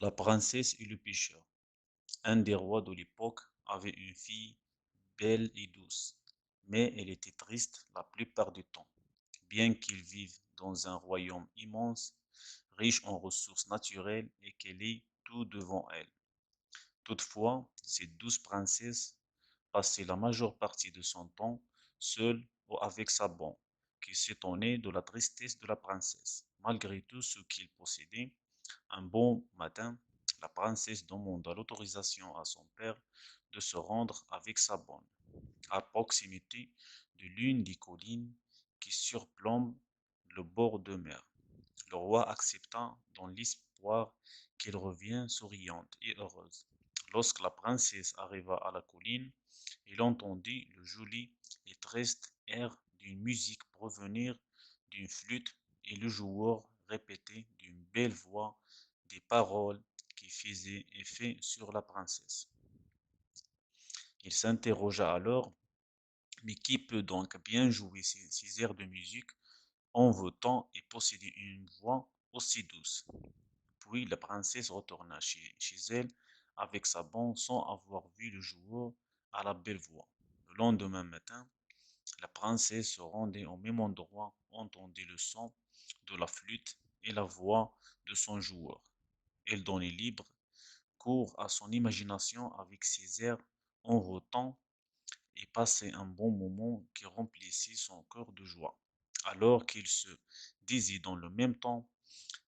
La princesse et le pêcheur. Un des rois de l'époque avait une fille belle et douce, mais elle était triste la plupart du temps. Bien qu'il vive dans un royaume immense, riche en ressources naturelles et qu'elle ait tout devant elle. Toutefois, cette douce princesse passait la majeure partie de son temps seule ou avec sa bonne, qui s'étonnait de la tristesse de la princesse. Malgré tout ce qu'il possédait, un bon matin, la princesse demanda l'autorisation à son père de se rendre avec sa bonne à proximité de l'une des collines qui surplombent le bord de mer. Le roi accepta dans l'espoir qu'elle revienne souriante et heureuse. Lorsque la princesse arriva à la colline, il entendit le joli et triste air d'une musique provenir d'une flûte et le joueur répétait d'une belle voix des paroles qui faisaient effet sur la princesse. Il s'interrogea alors, mais qui peut donc bien jouer ces airs de musique en votant et posséder une voix aussi douce? Puis la princesse retourna chez elle avec sa bonne sans avoir vu le joueur à la belle voix. Le lendemain matin, la princesse se rendait au même endroit, entendit le son de la flûte et la voix de son joueur. Elle donnait libre cours à son imagination avec ses airs en votant et passait un bon moment qui remplissait son cœur de joie. Alors qu'il se disait dans le même temps,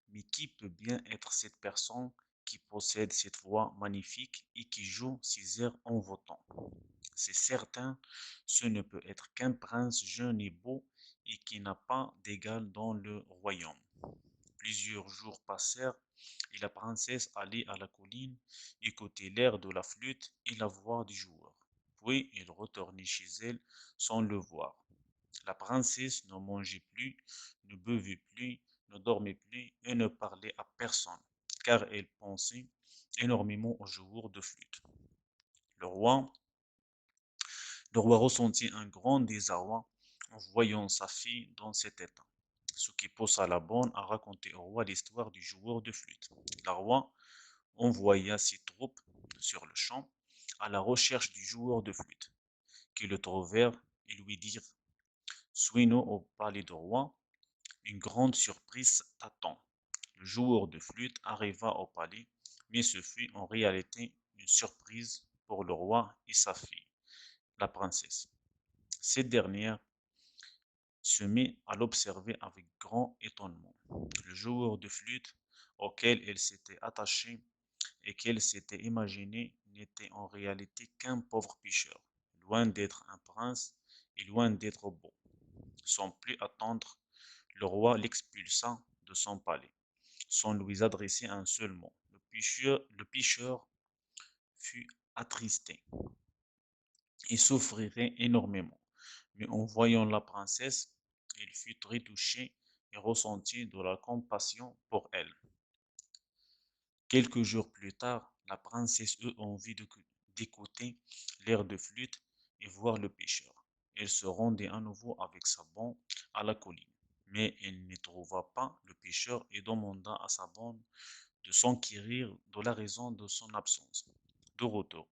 mais qui peut bien être cette personne qui possède cette voix magnifique et qui joue ses airs en votant? C'est certain, ce ne peut être qu'un prince jeune et beau et qui n'a pas d'égal dans le royaume. Plusieurs jours passèrent et la princesse allait à la colline écouter l'air de la flûte et la voix du joueur. Puis elle retournait chez elle sans le voir. La princesse ne mangeait plus, ne buvait plus, ne dormait plus et ne parlait à personne, car elle pensait énormément au joueur de flûte. Le roi, le roi ressentit un grand désarroi en voyant sa fille dans cet état, ce qui poussa la bonne à raconter au roi l'histoire du joueur de flûte. Le roi envoya ses troupes sur le champ à la recherche du joueur de flûte, qui le trouvèrent et lui dirent: Suis-nous au palais du roi, une grande surprise t'attend. Le joueur de flûte arriva au palais, mais ce fut en réalité une surprise pour le roi et sa fille, la princesse. Cette dernière se mit à l'observer avec grand étonnement. Le joueur de flûte auquel elle s'était attachée et qu'elle s'était imaginé n'était en réalité qu'un pauvre pêcheur, loin d'être un prince et loin d'être beau. Sans plus attendre, le roi l'expulsa de son palais, sans lui adresser un seul mot. Le pêcheur fut attristé et souffrirait énormément. Mais en voyant la princesse, il fut très touché et ressentit de la compassion pour elle. Quelques jours plus tard, la princesse eut envie d'écouter l'air de flûte et voir le pêcheur. Elle se rendit à nouveau avec sa bonne à la colline, mais elle ne trouva pas le pêcheur et demanda à sa bonne de s'enquérir de la raison de son absence. De retour,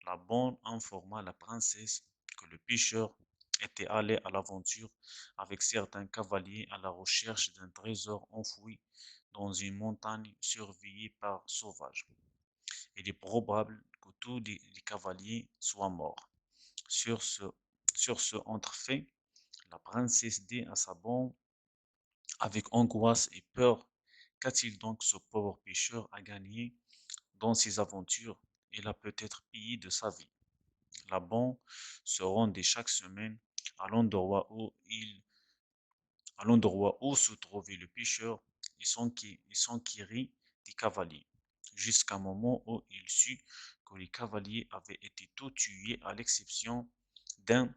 la bonne informa la princesse que le pêcheur était allé à l'aventure avec certains cavaliers à la recherche d'un trésor enfoui dans une montagne surveillée par sauvages. Il est probable que tous les cavaliers soient morts. Sur ce, sur ce entrefait, la princesse dit à sa bonne avec angoisse et peur: qu'a-t-il donc ce pauvre pêcheur à gagner dans ses aventures? Il a peut-être payé de sa vie. La bonne se rendait chaque semaine à l'endroit où se trouvait le pêcheur et s'enquérit des cavaliers, jusqu'à un moment où il sut que les cavaliers avaient été tous tués à l'exception d'un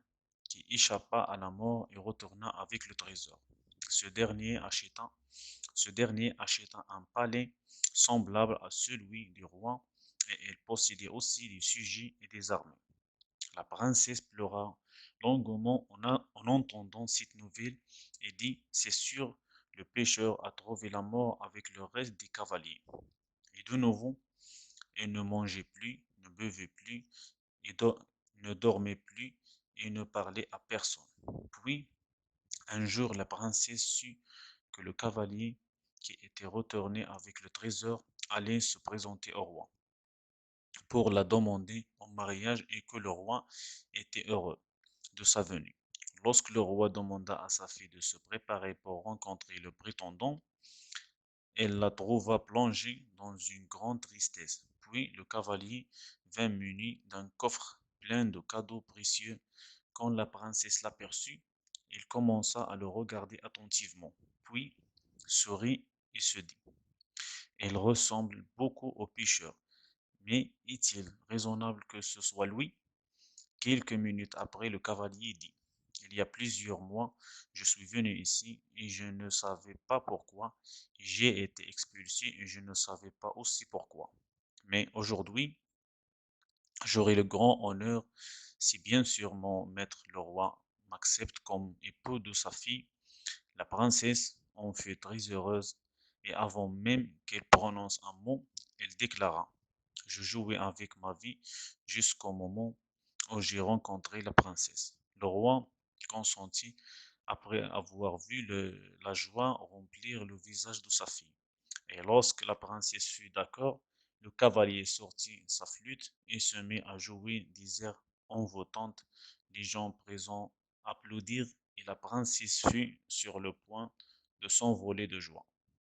qui échappa à la mort et retourna avec le trésor. Ce dernier acheta, ce dernier acheta un palais semblable à celui du roi et il possédait aussi des sujets et des armées. La princesse pleura longuement en entendant cette nouvelle et dit: C'est sûr, le pêcheur a trouvé la mort avec le reste des cavaliers. Et de nouveau, elle ne mangeait plus, ne buvait plus, et ne dormait plus et ne parlait à personne. Puis, un jour, la princesse sut que le cavalier qui était retourné avec le trésor allait se présenter au roi pour la demander en mariage et que le roi était heureux de sa venue. Lorsque le roi demanda à sa fille de se préparer pour rencontrer le prétendant, elle la trouva plongée dans une grande tristesse. Puis le cavalier vint muni d'un coffre plein de cadeaux précieux. Quand la princesse l'aperçut, il commença à le regarder attentivement, puis sourit et se dit, il ressemble beaucoup au pêcheur, mais est-il raisonnable que ce soit lui? Quelques minutes après, le cavalier dit, il y a plusieurs mois, je suis venu ici et je ne savais pas pourquoi. J'ai été expulsé et je ne savais pas aussi pourquoi. Mais aujourd'hui, j'aurai le grand honneur, si bien sûr mon maître le roi m'accepte comme époux de sa fille. La princesse en fut très heureuse et avant même qu'elle prononce un mot, elle déclara, je jouais avec ma vie jusqu'au moment où j'ai rencontré la princesse. Le roi consentit après avoir vu la joie remplir le visage de sa fille. Et lorsque la princesse fut d'accord, le cavalier sortit sa flûte et se mit à jouer des airs envoûtants. Les gens présents applaudirent et la princesse fut sur le point de s'envoler de joie.